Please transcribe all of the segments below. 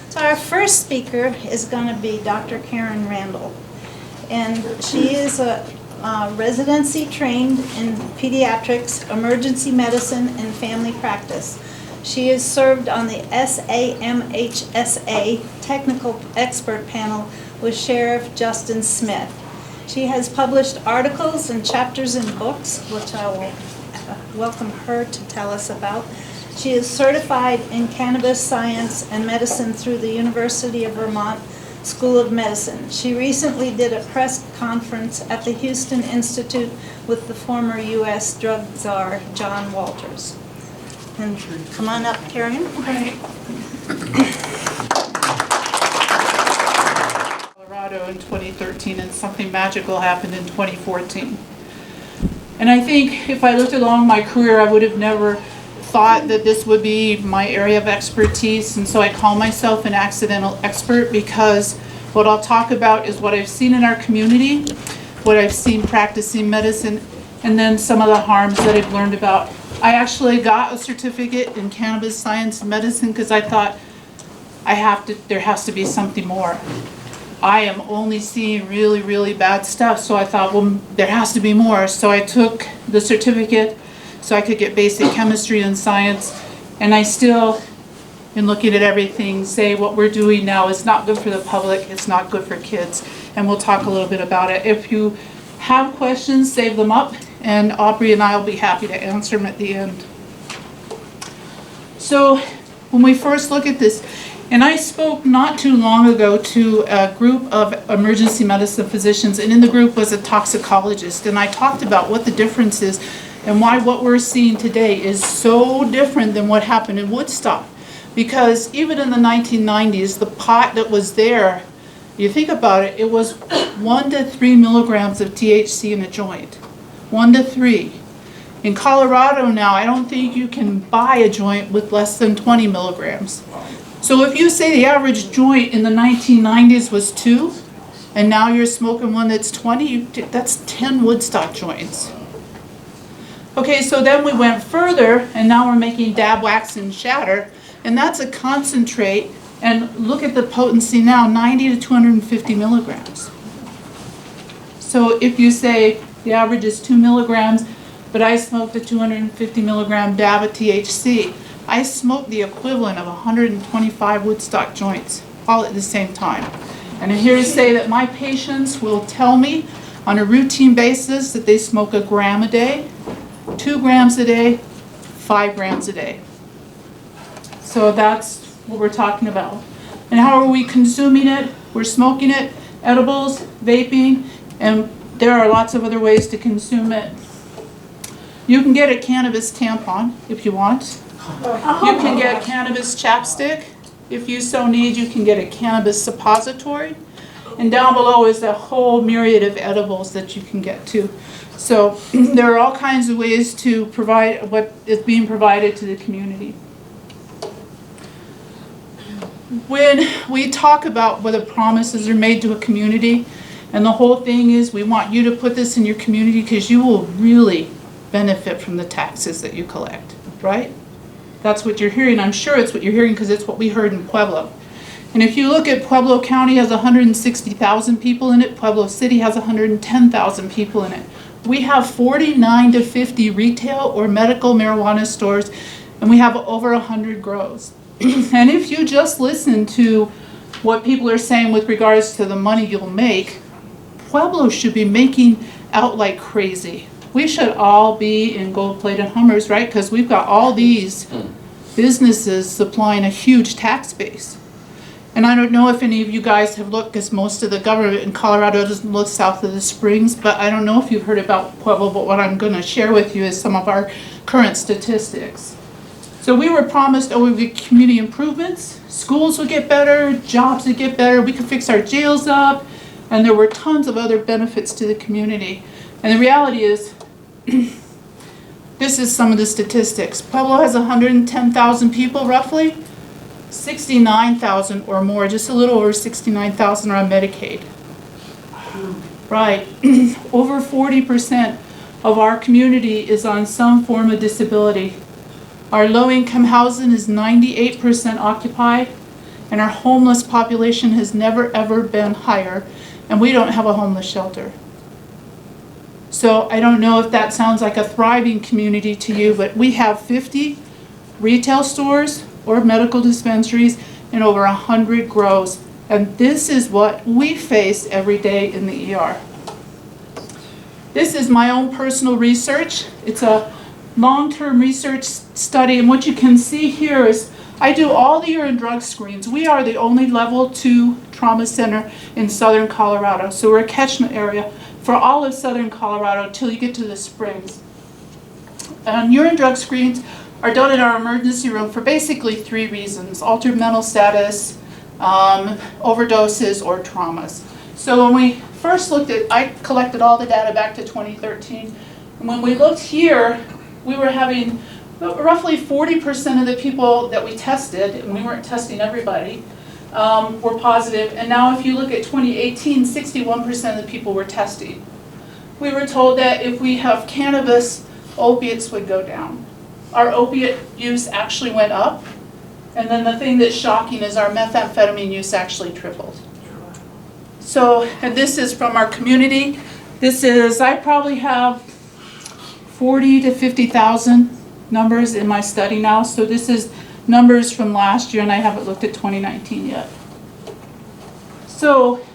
So our first speaker is going to be Dr. Karen Randall. And she is a residency trained in pediatrics, emergency medicine, and family practice. She has served on the SAMHSA technical expert panel with Sheriff Justin Smith. She has published articles and chapters in books, which I will welcome her to tell us about. She is certified in cannabis science and medicine through the University of Vermont School of Medicine. She recently did a press conference at the Houston Institute with the former U.S. drug czar, John Walters. And come on up, Karen. Okay. Colorado in 2013, and something magical happened in 2014. And I think if I looked along my career, I would have never thought that this would be my area of expertise, and so I call myself an accidental expert, because what I'll talk about is what I've seen in our community, what I've seen practicing medicine, and then some of the harms that I've learned about. I actually got a certificate in cannabis science and medicine because I thought there has to be something more. I am only seeing really, really bad stuff, so I thought, well, there has to be more. So I took the certificate so I could get basic chemistry and science, and I still, in looking at everything, say what we're doing now is not good for the public, it's not good for kids, and we'll talk a little bit about it. If you have questions, save them up, and Aubrey and I will be happy to answer them at the end. So when we first look at this, and I spoke not too long ago to a group of emergency medicine physicians, and in the group was a toxicologist, and I talked about what the difference is and why what we're seeing today is so different than what happened in Woodstock. Because even in the 1990s, the pot that was there, you think about it, it was 1 to 3 milligrams of THC in a joint. 1 to 3. In Colorado now, I don't think you can buy a joint with less than 20 milligrams. So if you say the average joint in the 1990s was 2, and now you're smoking one that's 20, that's 10 Woodstock joints. Okay, so then we went further, and now we're making dab, wax, and shatter, and that's a concentrate, and look at the potency now, 90 to 250 milligrams. So if you say the average is 2 milligrams, but I smoked a 250 milligram dab of THC, I smoked the equivalent of 125 Woodstock joints, all at the same time. And I'm here to say that my patients will tell me on a routine basis that they smoke 1 gram a day, 2 grams a day, 5 grams a day. So that's what we're talking about. And how are we consuming it? We're smoking it, edibles, vaping, and there are lots of other ways to consume it. You can get a cannabis tampon if you want. You can get cannabis chapstick. If you so need, you can get a cannabis suppository. And down below is a whole myriad of edibles that you can get too. So there are all kinds of ways to provide what is being provided to the community. When we talk about whether promises are made to a community, and the whole thing is we want you to put this in your community because you will really benefit from the taxes that you collect, right? That's what you're hearing. I'm sure it's what you're hearing because it's what we heard in Pueblo. And if you look at Pueblo County has 160,000 people in it, Pueblo City has 110,000 people in it. We have 49 to 50 retail or medical marijuana stores, and we have over 100 grows. And if you just listen to what people are saying with regards to the money you'll make, Pueblo should be making out like crazy. We should all be in gold-plated Hummers, right? Because we've got all these businesses supplying a huge tax base. And I don't know if any of you guys have looked, because most of the government in Colorado doesn't look south of the Springs, but I don't know if you've heard about Pueblo, but what I'm going to share with you is some of our current statistics. So we were promised, we would get community improvements, schools would get better, jobs would get better, we could fix our jails up, and there were tons of other benefits to the community. And the reality is, this is some of the statistics. Pueblo has 110,000 people roughly. 69,000 or more, just a little over 69,000 are on Medicaid. Right. Over 40% of our community is on some form of disability. Our low-income housing is 98% occupied, and our homeless population has never ever been higher, and we don't have a homeless shelter. So I don't know if that sounds like a thriving community to you, but we have 50 retail stores or medical dispensaries and over 100 grows. And this is what we face every day in the ER. This is my own personal research. It's a long-term research study, and what you can see here is I do all the urine drug screens. We are the only level 2 trauma center in southern Colorado, so we're a catchment area for all of southern Colorado till you get to the Springs. And urine drug screens are done in our emergency room for basically 3 reasons: altered mental status, overdoses, or traumas. So when we first looked at, I collected all the data back to 2013, and when we looked here, we were having roughly 40% of the people that we tested, and we weren't testing everybody, were positive. And now if you look at 2018, 61% of the people were testing. We were told that if we have cannabis, opiates would go down. Our opiate use actually went up. And then the thing that's shocking is our methamphetamine use actually tripled. So, and this is from our community. This is, I probably have 40 to 50,000 numbers in my study now. So this is numbers from last year, and I haven't looked at 2019 yet. So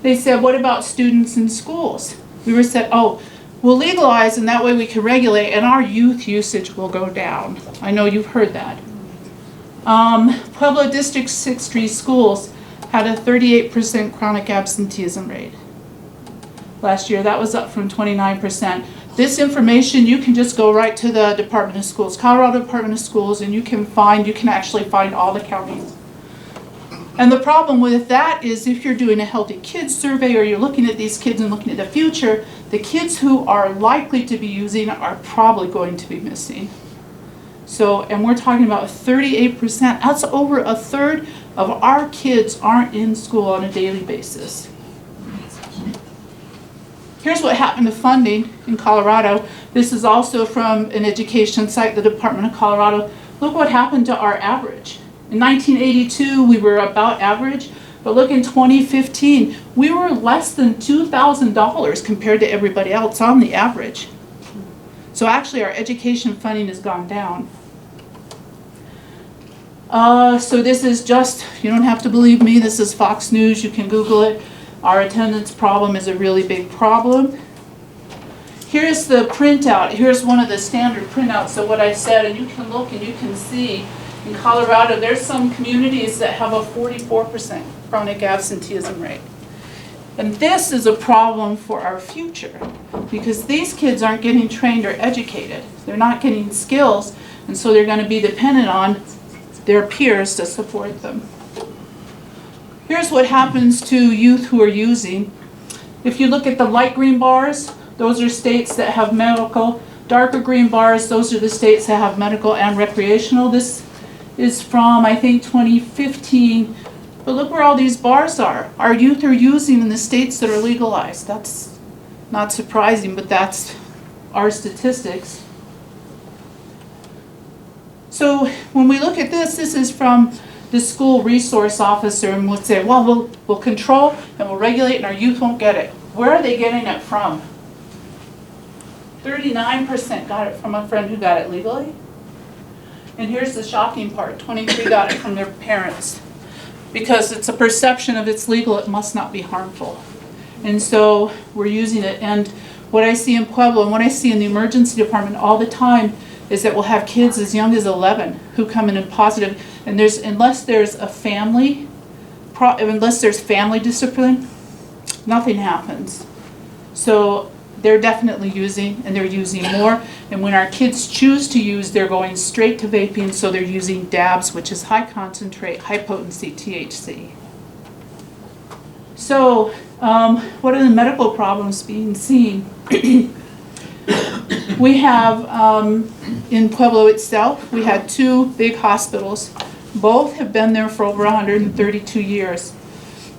they said, what about students in schools? We were said, oh, we'll legalize, and that way we can regulate, and our youth usage will go down. I know you've heard that. Pueblo District 6 schools had a 38% chronic absenteeism rate last year. That was up from 29%. This information, you can just go right to the Department of Schools, Colorado Department of Schools, and you can actually find all the counties. And the problem with that is if you're doing a healthy kids survey or you're looking at these kids and looking at the future, the kids who are likely to be using are probably going to be missing. So, and we're talking about 38%. That's over a third of our kids aren't in school on a daily basis. Here's what happened to funding in Colorado. This is also from an education site, the Department of Colorado. Look what happened to our average. In 1982, we were about average, but look, in 2015, we were less than $2,000 compared to everybody else on the average. So actually, our education funding has gone down. So this is just, you don't have to believe me, this is Fox News, you can Google it. Our attendance problem is a really big problem. Here's the printout. Here's one of the standard printouts. So what I said, and you can look and you can see, in Colorado, there's some communities that have a 44% chronic absenteeism rate. And this is a problem for our future because these kids aren't getting trained or educated. They're not getting skills, and so they're going to be dependent on their peers to support them. Here's what happens to youth who are using. If you look at the light green bars, those are states that have medical. Darker green bars, those are the states that have medical and recreational. This is from, I think, 2015. But look where all these bars are. Our youth are using in the states that are legalized. That's not surprising, but that's our statistics. So when we look at this is from the school resource officer, and we'll say, well, we'll control and we'll regulate and our youth won't get it. Where are they getting it from? 39% got it from a friend who got it legally. And here's the shocking part, 23 got it from their parents. Because it's a perception of it's legal, it must not be harmful. And so we're using it. And what I see in Pueblo and what I see in the emergency department all the time is that we'll have kids as young as 11 who come in and positive. And unless there's family discipline, nothing happens. So they're definitely using, and they're using more. And when our kids choose to use, they're going straight to vaping, so they're using dabs, which is high concentrate, high potency THC. So what are the medical problems being seen? We have, in Pueblo itself, we had 2 big hospitals. Both have been there for over 132 years.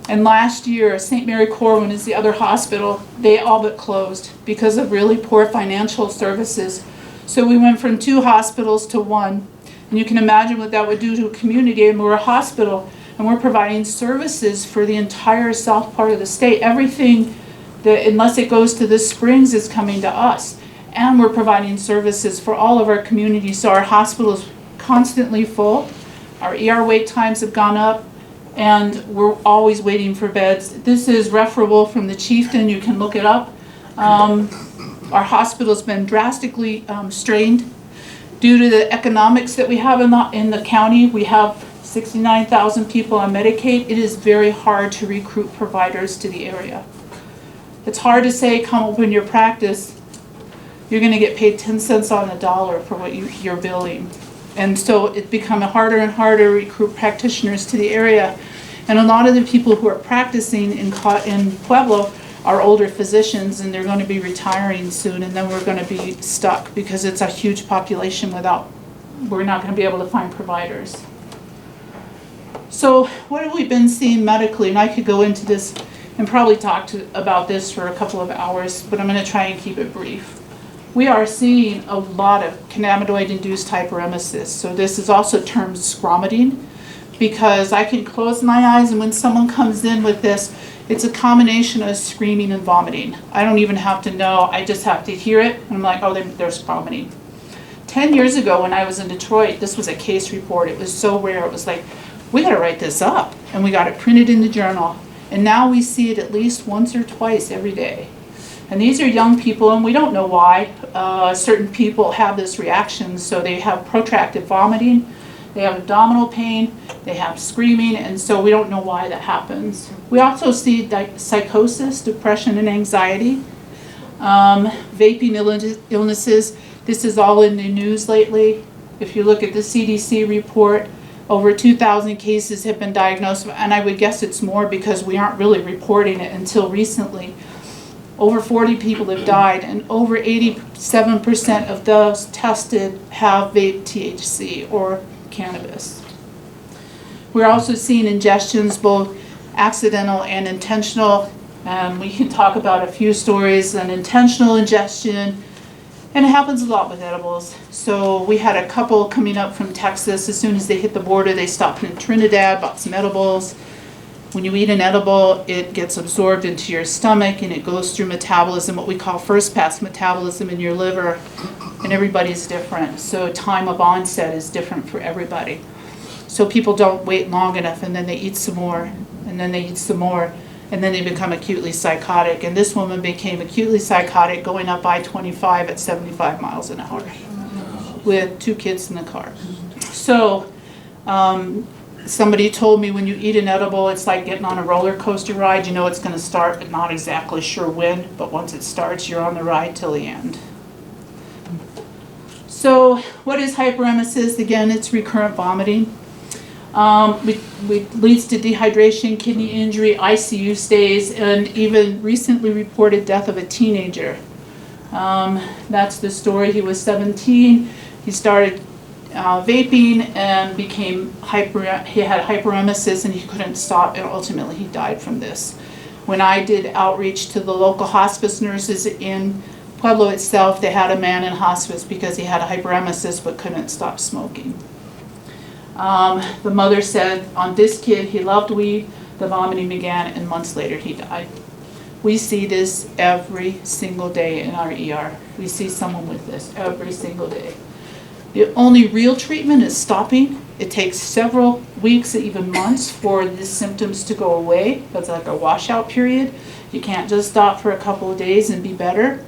And last year, St. Mary Corwin is the other hospital, they all but closed because of really poor financial services. So we went from 2 hospitals to 1. And you can imagine what that would do to a community, and we're a hospital, and we're providing services for the entire south part of the state. Everything that, unless it goes to the Springs, is coming to us. And we're providing services for all of our communities, so our hospital is constantly full. Our ER wait times have gone up, and we're always waiting for beds. This is referable from the Chieftain, you can look it up. Our hospital's been drastically strained due to the economics that we have in the county. We have 69,000 people on Medicaid. It is very hard to recruit providers to the area. It's hard to say, come open your practice, you're gonna get paid 10 cents on the dollar for what you're billing. And so it's become harder and harder to recruit practitioners to the area. And a lot of the people who are practicing in Pueblo are older physicians, and they're going to be retiring soon, and then we're going to be stuck because it's a huge population we're not going to be able to find providers. So what have we been seeing medically? And I could go into this and probably talk about this for a couple of hours, but I'm going to try and keep it brief. We are seeing a lot of cannabinoid-induced hyperemesis. So this is also termed scromiting, because I can close my eyes, and when someone comes in with this, it's a combination of screaming and vomiting. I don't even have to know, I just have to hear it, and I'm like, oh, they're scromiting. 10 years ago when I was in Detroit, this was a case report. It was so rare, it was like, we gotta write this up. And we got it printed in the journal. And now we see it at least once or twice every day. And these are young people, and we don't know why. Certain people have this reaction, so they have protracted vomiting, they have abdominal pain, they have screaming, and so we don't know why that happens. We also see psychosis, depression, and anxiety. Vaping illnesses, this is all in the news lately. If you look at the CDC report, over 2,000 cases have been diagnosed, and I would guess it's more because we aren't really reporting it until recently. Over 40 people have died, and over 87% of those tested have vape THC or cannabis. We're also seeing ingestions, both accidental and intentional. We can talk about a few stories, an intentional ingestion, and it happens a lot with edibles. So we had a couple coming up from Texas. As soon as they hit the border, they stopped in Trinidad, bought some edibles. When you eat an edible, it gets absorbed into your stomach, and it goes through metabolism, what we call first pass metabolism in your liver, and everybody's different. So time of onset is different for everybody. So people don't wait long enough, and then they eat some more, and then they eat some more, and then they become acutely psychotic. And this woman became acutely psychotic going up I-25 at 75 miles an hour with 2 kids in the car. So somebody told me when you eat an edible, it's like getting on a roller coaster ride. You know it's going to start, but not exactly sure when. But once it starts, you're on the ride till the end. So what is hyperemesis? Again, it's recurrent vomiting. It leads to dehydration, kidney injury, ICU stays, and even recently reported death of a teenager. That's the story. He was 17. He started vaping and became he had hyperemesis, and he couldn't stop, and ultimately he died from this. When I did outreach to the local hospice nurses in Pueblo itself, they had a man in hospice because he had a hyperemesis but couldn't stop smoking. The mother said on this kid, he loved weed, the vomiting began, and months later he died. We see this every single day in our ER. We see someone with this every single day. The only real treatment is stopping. It takes several weeks, even months, for the symptoms to go away. That's like a washout period. You can't just stop for a couple of days and be better.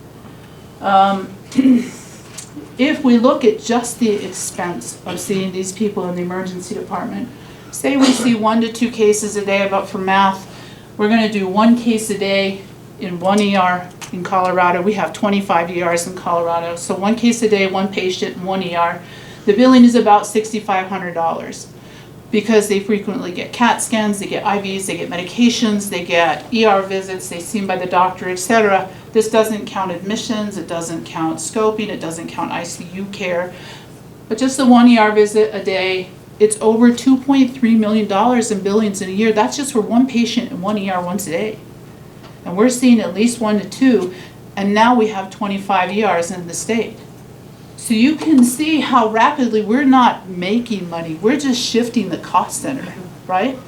If we look at just the expense of seeing these people in the emergency department, say we see 1 to 2 cases a day, but for math, we're going to do 1 case a day in 1 ER in Colorado. We have 25 ERs in Colorado, so 1 case a day, 1 patient in 1 ER. The billing is about $6,500 because they frequently get CAT scans, they get IVs, they get medications, they get ER visits, they're seen by the doctor, etc. This doesn't count admissions, it doesn't count scoping, it doesn't count ICU care. But just the 1 ER visit a day, it's over $2.3 million in billings in a year. That's just for 1 patient in 1 ER once a day. And we're seeing at least 1 to 2, and now we have 25 ERs in the state. So you can see how rapidly we're not making money, we're just shifting the cost center, right?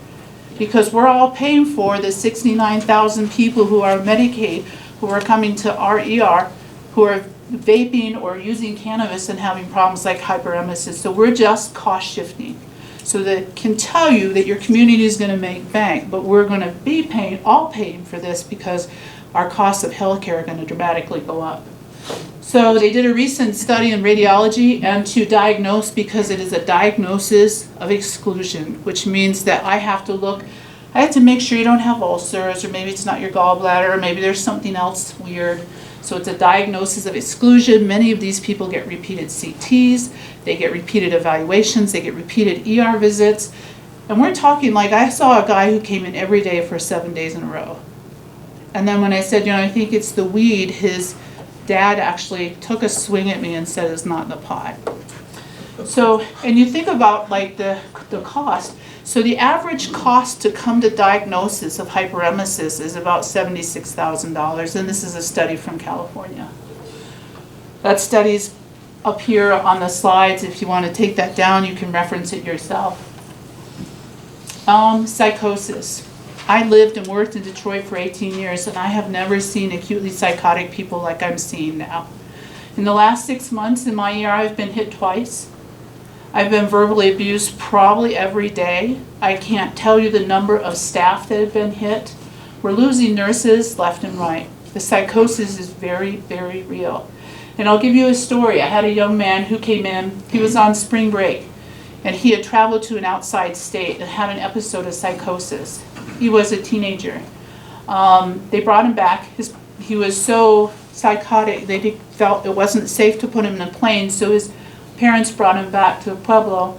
Because we're all paying for the 69,000 people who are Medicaid, who are coming to our ER, who are vaping or using cannabis and having problems like hyperemesis. So we're just cost shifting. So that can tell you that your community is going to make bank, but we're going to be all paying for this because our costs of healthcare are going to dramatically go up. So they did a recent study in radiology and to diagnose, because it is a diagnosis of exclusion, which means that I have to make sure you don't have ulcers, or maybe it's not your gallbladder, or maybe there's something else weird. So it's a diagnosis of exclusion. Many of these people get repeated CTs, they get repeated evaluations, they get repeated ER visits. And we're talking, like, I saw a guy who came in every day for 7 days in a row. And then when I said, I think it's the weed, his dad actually took a swing at me and said it's not the pot. So, and you think about like the cost. So the average cost to come to diagnosis of hyperemesis is about $76,000, and this is a study from California. That study's up here on the slides. If you want to take that down, you can reference it yourself. Psychosis. I lived and worked in Detroit for 18 years, and I have never seen acutely psychotic people like I'm seeing now. In the last 6 months in my ER, I've been hit twice. I've been verbally abused probably every day. I can't tell you the number of staff that have been hit. We're losing nurses left and right. The psychosis is very, very real. And I'll give you a story. I had a young man who came in. He was on spring break, and he had traveled to an outside state and had an episode of psychosis. He was a teenager. They brought him back. He was so psychotic, they felt it wasn't safe to put him in a plane, so his parents brought him back to Pueblo.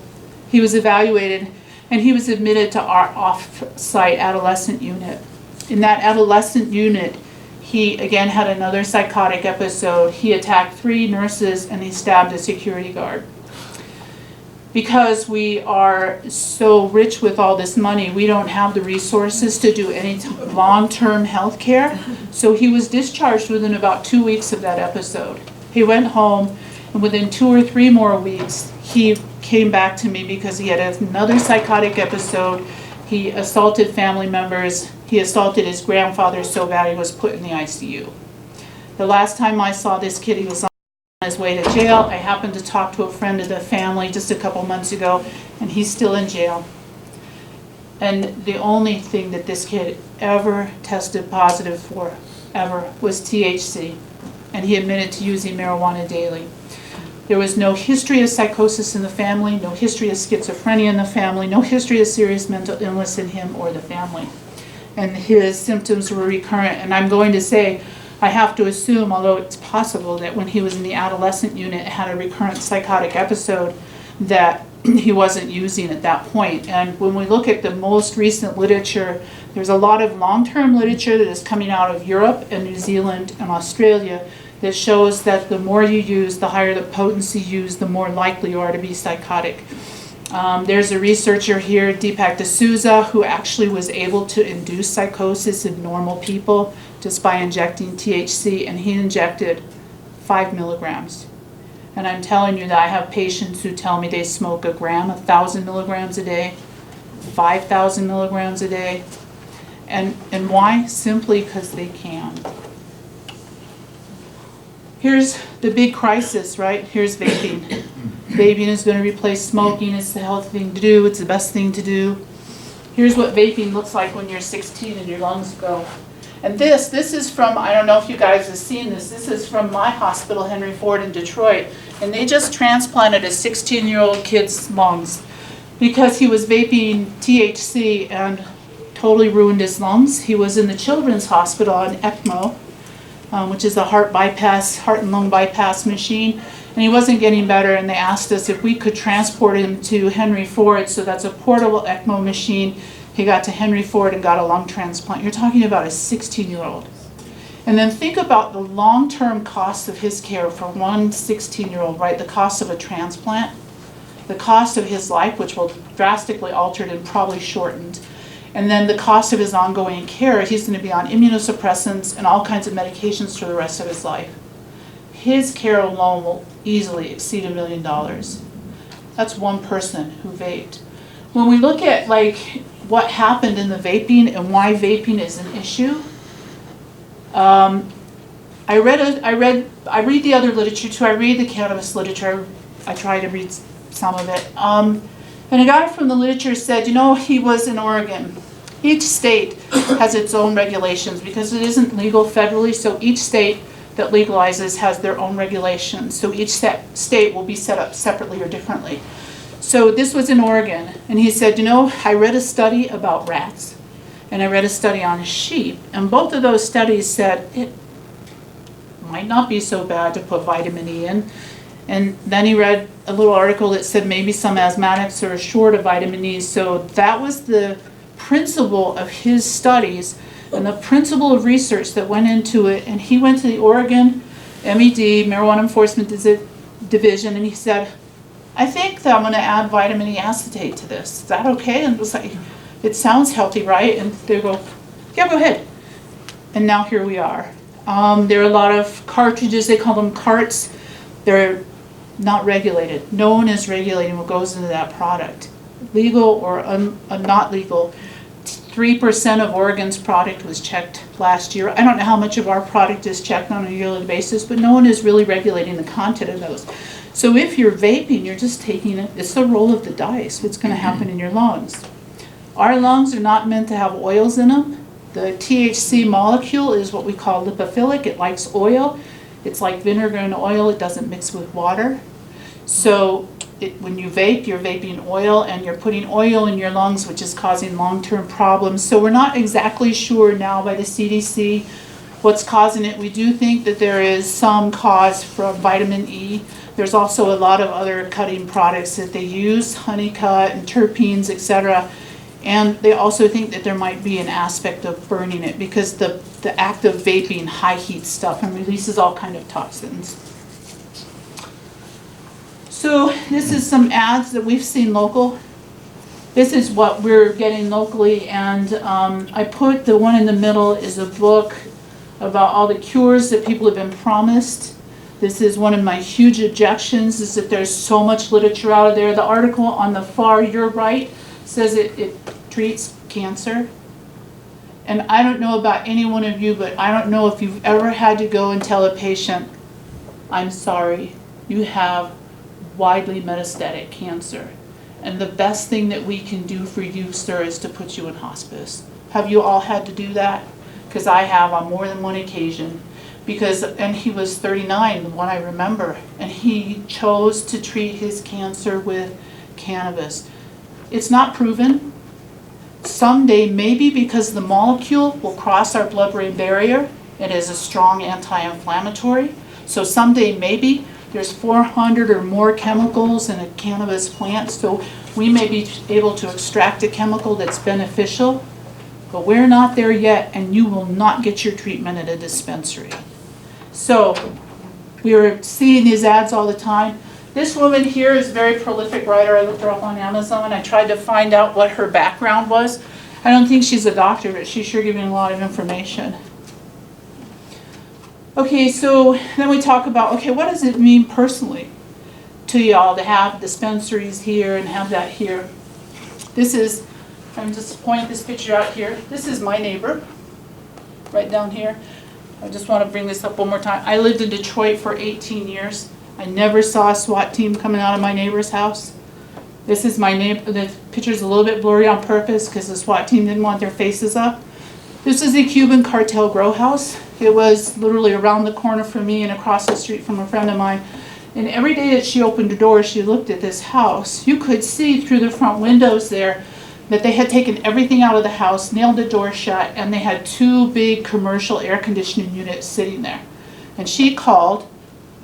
He was evaluated, and he was admitted to our off-site adolescent unit. In that adolescent unit, he again had another psychotic episode. He attacked 3 nurses, and he stabbed a security guard. Because we are so rich with all this money, we don't have the resources to do any long-term health care. So he was discharged within about 2 weeks of that episode. He went home, and within 2 or 3 more weeks, he came back to me because he had another psychotic episode. He assaulted family members. He assaulted his grandfather so bad he was put in the ICU. The last time I saw this kid, he was on his way to jail. I happened to talk to a friend of the family just a couple months ago, and he's still in jail. And the only thing that this kid ever tested positive for, ever, was THC. And he admitted to using marijuana daily. There was no history of psychosis in the family, no history of schizophrenia in the family, no history of serious mental illness in him or the family. And his symptoms were recurrent. And I'm going to say, I have to assume, although it's possible, that when he was in the adolescent unit, had a recurrent psychotic episode, that he wasn't using at that point. And when we look at the most recent literature, there's a lot of long-term literature that is coming out of Europe and New Zealand and Australia that shows that the more you use, the higher the potency used, the more likely you are to be psychotic. There's a researcher here, Deepak D'Souza, who actually was able to induce psychosis in normal people just by injecting THC, and he injected 5 milligrams. And I'm telling you that I have patients who tell me they smoke a gram, 1,000 milligrams a day, 5,000 milligrams a day. And why? Simply because they can. Here's the big crisis, right? Here's vaping. Vaping is going to replace smoking. It's the healthy thing to do. It's the best thing to do. Here's what vaping looks like when you're 16 and your lungs go. And this is from, I don't know if you guys have seen this, this is from my hospital, Henry Ford in Detroit. And they just transplanted a 16-year-old kid's lungs because he was vaping THC and totally ruined his lungs. He was in the children's hospital on ECMO, which is a heart and lung bypass machine. And he wasn't getting better, and they asked us if we could transport him to Henry Ford. So that's a portable ECMO machine. He got to Henry Ford and got a lung transplant. You're talking about a 16-year-old. And then think about the long-term cost of his care for one 16-year-old, right? The cost of a transplant, the cost of his life, which will drastically altered and probably shortened, and then the cost of his ongoing care. He's going to be on immunosuppressants and all kinds of medications for the rest of his life. his care alone will easily exceed $1 million. That's one person who vaped. When we look at like what happened in the vaping and why vaping is an issue, I read the other literature too. I read the cannabis literature. I try to read some of it. And a guy from the literature said, you know, he was in Oregon. Each state has its own regulations because it isn't legal federally, so each state that legalizes has their own regulations. So each state will be set up separately or differently. So this was in Oregon, and he said, you know, I read a study about rats, and I read a study on sheep, and both of those studies said it might not be so bad to put vitamin E in. And then he read a little article that said maybe some asthmatics are short of vitamin E. So that was the principle of his studies and the principle of research that went into it. And he went to the Oregon MED, Marijuana Enforcement Division, and he said, I think that I'm going to add vitamin E acetate to this. Is that okay? And it was like, it sounds healthy, right? And they go, yeah, go ahead. And now here we are. There are a lot of cartridges, they call them carts. They're not regulated. No one is regulating what goes into that product. Legal or not legal. 3% of Oregon's product was checked last year. I don't know how much of our product is checked on a yearly basis, but no one is really regulating the content of those. So if you're vaping, you're just taking it. It's the roll of the dice, what's going to happen in your lungs. Our lungs are not meant to have oils in them. The THC molecule is what we call lipophilic. It likes oil. It's like vinegar and oil. It doesn't mix with water. So when you vape, you're vaping oil, and you're putting oil in your lungs, which is causing long-term problems. So we're not exactly sure now by the CDC what's causing it. We do think that there is some cause from vitamin E. There's also a lot of other cutting products that they use, honeycut and terpenes, etc. And they also think that there might be an aspect of burning it because the act of vaping high heat stuff and releases all kind of toxins. So this is some ads that we've seen local. This is what we're getting locally, and I put the one in the middle is a book about all the cures that people have been promised. This is one of my huge objections, is that there's so much literature out there. The article on the far, your right, says it treats cancer. And I don't know about any one of you, but I don't know if you've ever had to go and tell a patient, I'm sorry, you have widely metastatic cancer. And the best thing that we can do for you, sir, is to put you in hospice. Have you all had to do that? Because I have on more than one occasion. And he was 39, the one I remember, and he chose to treat his cancer with cannabis. It's not proven. Someday, maybe because the molecule will cross our blood-brain barrier, it is a strong anti-inflammatory. So someday, maybe, there's 400 or more chemicals in a cannabis plant, so we may be able to extract a chemical that's beneficial, but we're not there yet, and you will not get your treatment at a dispensary. So we are seeing these ads all the time. This woman here is a very prolific writer. I looked her up on Amazon. I tried to find out what her background was. I don't think she's a doctor, but she's sure giving a lot of information. Okay, so then we talk about, okay, what does it mean personally to y'all to have dispensaries here and have that here? This is, I'm just pointing this picture out here. This is my neighbor, right down here. I just want to bring this up one more time. I lived in Detroit for 18 years. I never saw a SWAT team coming out of my neighbor's house. This is my neighbor. The picture's a little bit blurry on purpose because the SWAT team didn't want their faces up. This is the Cuban cartel grow house. It was literally around the corner from me and across the street from a friend of mine. And every day that she opened her door, she looked at this house. You could see through the front windows there that they had taken everything out of the house, nailed the door shut, and they had 2 big commercial air conditioning units sitting there. And she called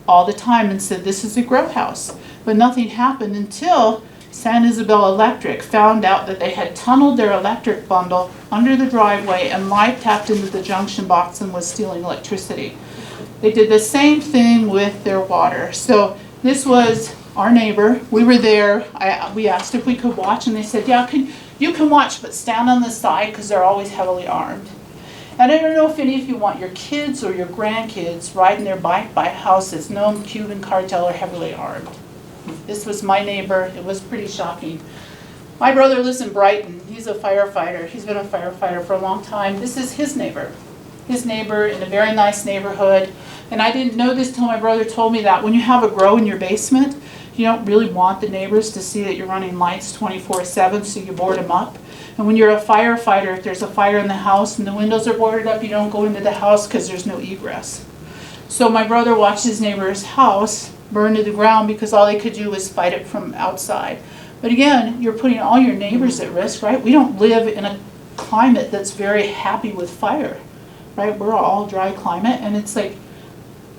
all the time and said, this is a grow house. But nothing happened until San Isabel Electric found out that they had tunneled their electric bundle under the driveway and live tapped into the junction box and was stealing electricity. They did the same thing with their water. So this was our neighbor. We were there. We asked if we could watch, and they said, yeah, you can watch, but stand on the side because they're always heavily armed. And I don't know if any of you want your kids or your grandkids riding their bike by a house that's known Cuban cartel or heavily armed. This was my neighbor. It was pretty shocking. My brother lives in Brighton. He's a firefighter. He's been a firefighter for a long time. This is his neighbor. His neighbor in a very nice neighborhood. And I didn't know this till my brother told me that when you have a grow in your basement, you don't really want the neighbors to see that you're running lights 24/7, so you board them up. And when you're a firefighter, if there's a fire in the house and the windows are boarded up, you don't go into the house because there's no egress. So my brother watched his neighbor's house burn to the ground because all they could do was fight it from outside. But again, you're putting all your neighbors at risk, right? We don't live in a climate that's very happy with fire, right? We're all dry climate, and it's like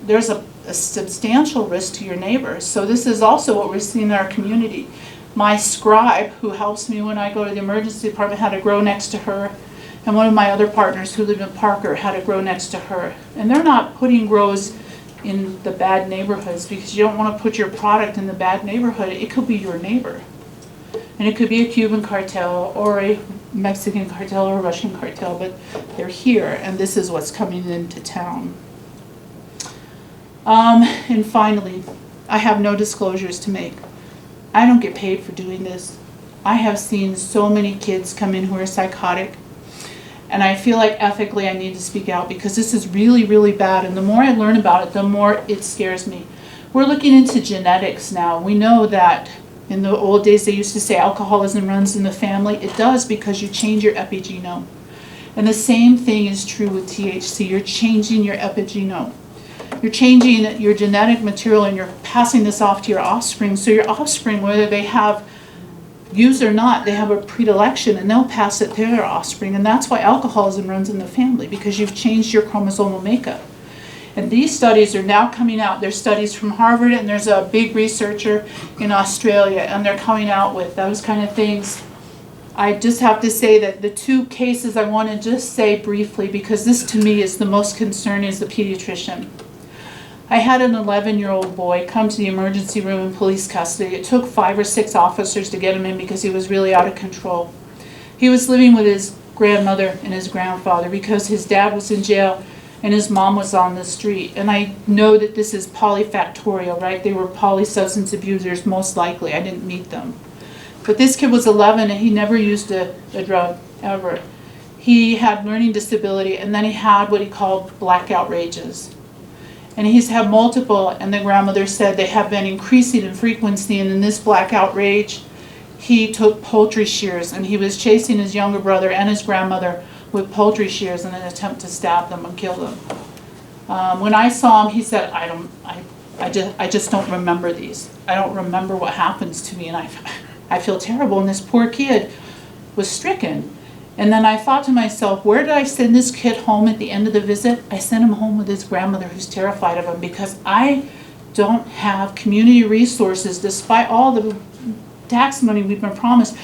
there's a substantial risk to your neighbors. So this is also what we're seeing in our community. My scribe, who helps me when I go to the emergency department, had a grow next to her. And one of my other partners who lived in Parker had a grow next to her. And they're not putting grows in the bad neighborhoods because you don't want to put your product in the bad neighborhood. It could be your neighbor. And it could be a Cuban cartel or a Mexican cartel or a Russian cartel, but they're here, and this is what's coming into town. And finally, I have no disclosures to make. I don't get paid for doing this. I have seen so many kids come in who are psychotic, and I feel like ethically I need to speak out because this is really, really bad, and the more I learn about it, the more it scares me. We're looking into genetics now. We know that in the old days they used to say alcoholism runs in the family. It does because you change your epigenome. And the same thing is true with THC. You're changing your epigenome. You're changing your genetic material and you're passing this off to your offspring. So your offspring, whether they have used or not, they have a predilection and they'll pass it to their offspring. And that's why alcoholism runs in the family, because you've changed your chromosomal makeup. And these studies are now coming out. There's studies from Harvard and there's a big researcher in Australia, and they're coming out with those kind of things. I just have to say that the two cases I want to just say briefly, because this to me is the most concerning, is the pediatrician. I had an 11-year-old boy come to the emergency room in police custody. It took 5 or 6 officers to get him in because he was really out of control. He was living with his grandmother and his grandfather because his dad was in jail and his mom was on the street. And I know that this is polyfactorial, right? They were polysubstance abusers, most likely. I didn't meet them. But this kid was 11 and he never used a drug, ever. He had learning disability, and then he had what he called blackout rages. And he's had multiple, and the grandmother said they have been increasing in frequency, and in this blackout rage, he took poultry shears, and he was chasing his younger brother and his grandmother with poultry shears in an attempt to stab them and kill them. When I saw him, he said, I just don't remember these. I don't remember what happens to me, and I feel terrible. And this poor kid was stricken. And then I thought to myself, where did I send this kid home at the end of the visit? I sent him home with his grandmother who's terrified of him, because I don't have community resources despite all the tax money we've been promised.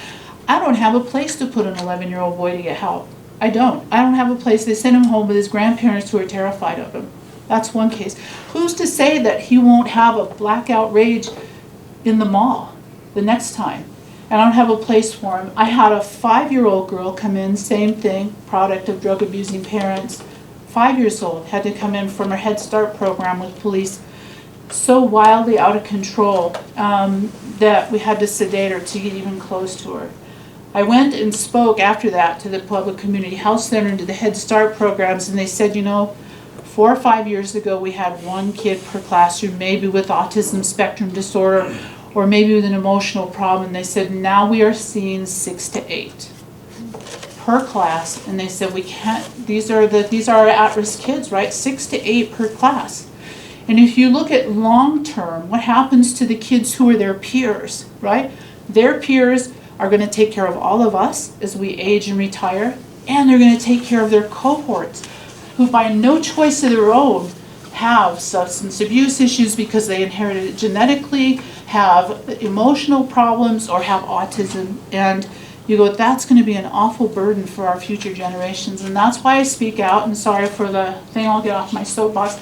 I don't have a place to put an 11-year-old boy to get help. I don't have a place. They sent him home with his grandparents who are terrified of him. That's one case. Who's to say that he won't have a blackout rage in the mall the next time? And I don't have a place for him. I had a 5-year-old girl come in, same thing, product of drug abusing parents. 5 years old, had to come in from her Head Start program with police. So wildly out of control that we had to sedate her to get even close to her. I went and spoke after that to the public community health center and to the Head Start programs, and they said, 4 or 5 years ago we had 1 kid per classroom, maybe with autism spectrum disorder, or maybe with an emotional problem. They said now we are seeing 6 to 8 per class, and they said we can't. These are our at-risk kids, right? 6 to 8 per class. And if you look at long term, what happens to the kids who are their peers, right? Their peers are going to take care of all of us as we age and retire, and they're going to take care of their cohorts, who by no choice of their own have substance abuse issues because they inherited it genetically, have emotional problems, or have autism. And you go, that's going to be an awful burden for our future generations. And that's why I speak out. And sorry for the thing, I'll get off my soapbox.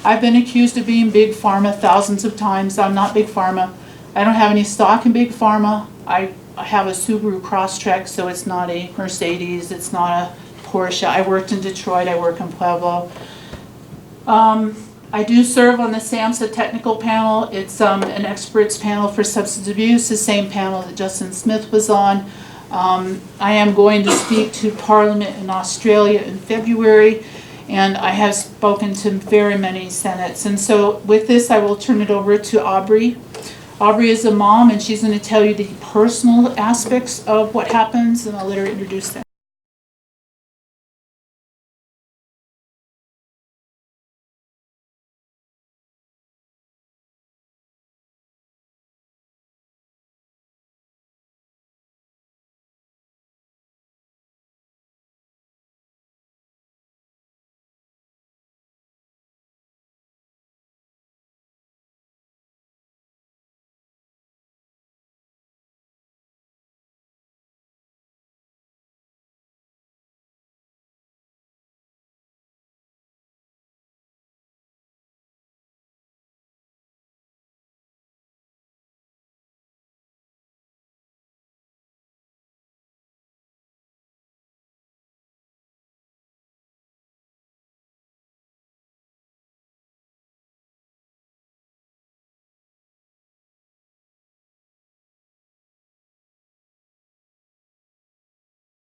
I've been accused of being big pharma thousands of times. I'm not big pharma. I don't have any stock in big pharma. I have a Subaru Crosstrek, so it's not a Mercedes, it's not a Portia. I worked in Detroit, I work in Pueblo. I do serve on the SAMHSA technical panel. It's an experts panel for substance abuse, the same panel that Justin Smith was on. I am going to speak to Parliament in Australia in February, and I have spoken to very many senates. And so with this, I will turn it over to Aubrey. Aubrey is a mom, and she's going to tell you the personal aspects of what happens, and I'll let her introduce them.